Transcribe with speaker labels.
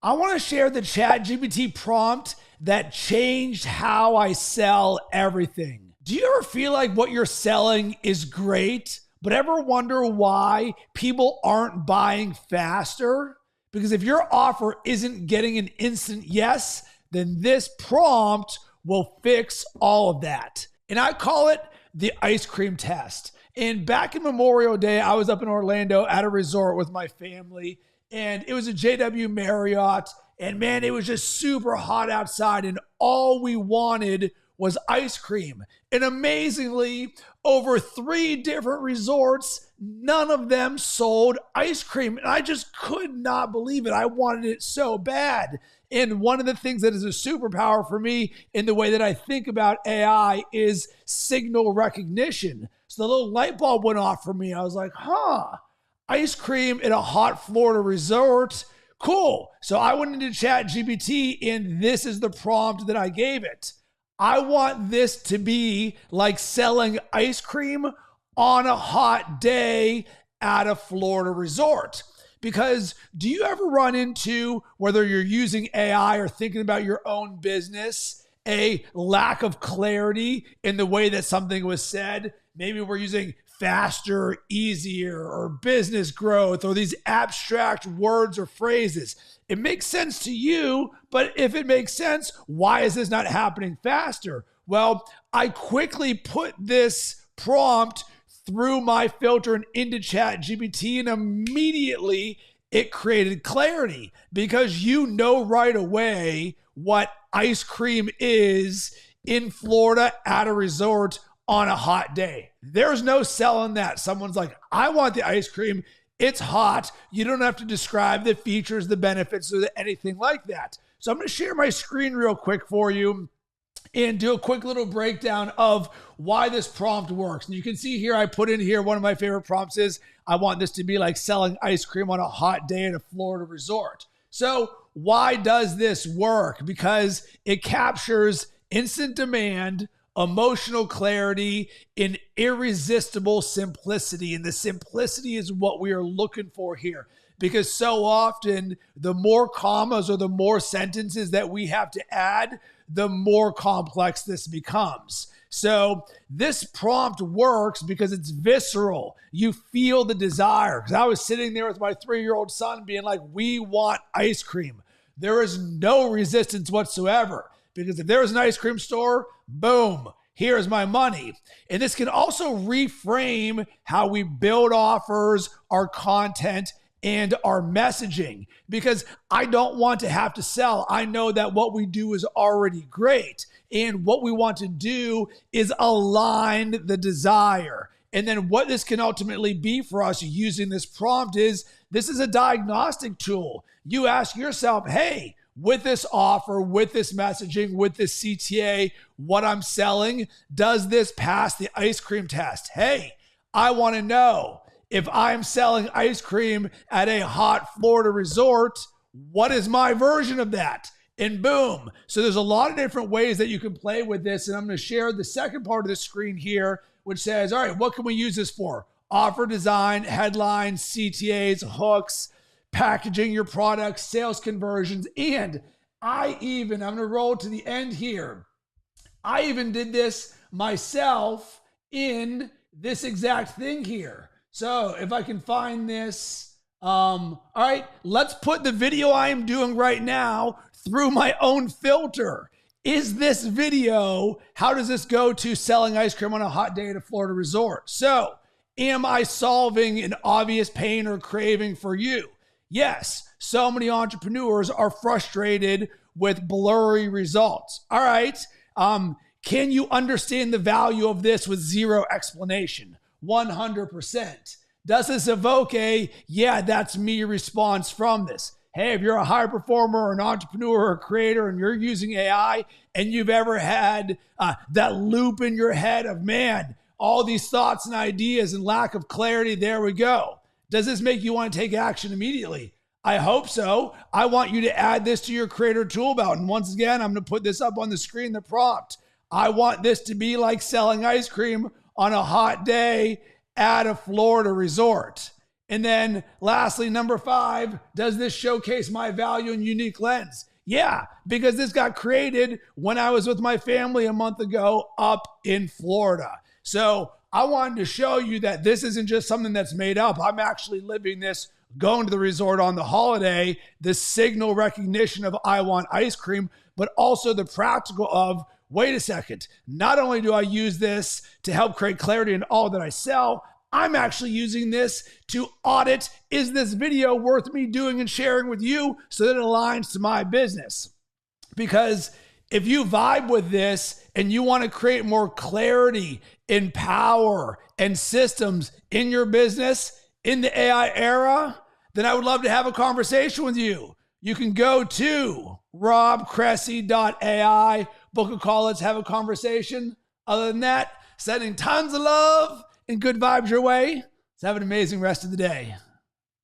Speaker 1: I want to share the ChatGPT prompt that changed how I sell everything. Do you ever feel like what you're selling is great, but ever wonder why people aren't buying faster? Because if your offer isn't getting an instant yes, then this prompt will fix all of that. And I call it the ice cream test. And back in Memorial Day, I was up in Orlando at a resort with my family, and it was a JW Marriott. And man, it was just super hot outside, and all we wanted was ice cream. And amazingly, over 3 different resorts, none of them sold ice cream. And I just could not believe it. I wanted it so bad. And one of the things that is a superpower for me in the way that I think about AI is signal recognition. So the little light bulb went off for me. I was like, ice cream in a hot Florida resort. Cool. So I went into ChatGPT, and this is the prompt that I gave it. I want this to be like selling ice cream on a hot day at a Florida resort. Because do you ever run into, whether you're using AI or thinking about your own business, a lack of clarity in the way that something was said? Maybe we're using faster, easier, or business growth, or these abstract words or phrases. It makes sense to you, but if it makes sense, why is this not happening faster? Well, I quickly put this prompt through my filter and into ChatGPT, and immediately it created clarity, because you know right away what ice cream is in Florida at a resort on a hot day. There's no selling that. Someone's like, I want the ice cream. It's hot. You don't have to describe the features, the benefits, or anything like that. So I'm going to share my screen real quick for you and do a quick little breakdown of why this prompt works. And you can see here, I put in here, one of my favorite prompts is, I want this to be like selling ice cream on a hot day at a Florida resort. So why does this work? Because it captures instant demand, emotional clarity, and irresistible simplicity. And the simplicity is what we are looking for here, because so often the more commas or the more sentences that we have to add, the more complex this becomes. So this prompt works because it's visceral. You feel the desire. Because I was sitting there with my 3-year-old son being like, we want ice cream. There is no resistance whatsoever. Because if there was an ice cream store, boom, here's my money. And this can also reframe how we build offers, our content, and our messaging. Because I don't want to have to sell. I know that what we do is already great. And what we want to do is align the desire. And then what this can ultimately be for us using this prompt is, this is a diagnostic tool. You ask yourself, hey, with this offer, with this messaging, with this CTA, what I'm selling, does this pass the ice cream test? Hey, I want to know if I'm selling ice cream at a hot Florida resort, what is my version of that? And boom. So there's a lot of different ways that you can play with this. And I'm going to share the second part of the screen here, which says, all right, what can we use this for? Offer design, headlines, CTAs, hooks, packaging your products, sales conversions. And I'm going to roll to the end here. I even did this myself in this exact thing here. So if I can find this, all right, let's put the video I am doing right now through my own filter. Is this video, how does this go to selling ice cream on a hot day at a Florida resort? So am I solving an obvious pain or craving for you? Yes, so many entrepreneurs are frustrated with blurry results. All right, can you understand the value of this with zero explanation? 100%. Does this evoke a, yeah, that's me response from this? Hey, if you're a high performer or an entrepreneur or a creator and you're using AI and you've ever had that loop in your head of, man, all these thoughts and ideas and lack of clarity, there we go. Does this make you want to take action immediately? I hope so. I want you to add this to your creator tool belt. And once again, I'm going to put this up on the screen, the prompt. I want this to be like selling ice cream on a hot day at a Florida resort. And then lastly, number 5, does this showcase my value and unique lens? Yeah, because this got created when I was with my family a month ago up in Florida. So I wanted to show you that this isn't just something that's made up. I'm actually living this, going to the resort on the holiday, the signal recognition of I want ice cream, but also the practical of, wait a second, not only do I use this to help create clarity in all that I sell, I'm actually using this to audit, is this video worth me doing and sharing with you so that it aligns to my business? Because if you vibe with this and you want to create more clarity in power and systems in your business in the AI era, then I would love to have a conversation with you. You can go to robcressy.ai, book a call, let's have a conversation. Other than that, sending tons of love and good vibes your way. Let's have an amazing rest of the day.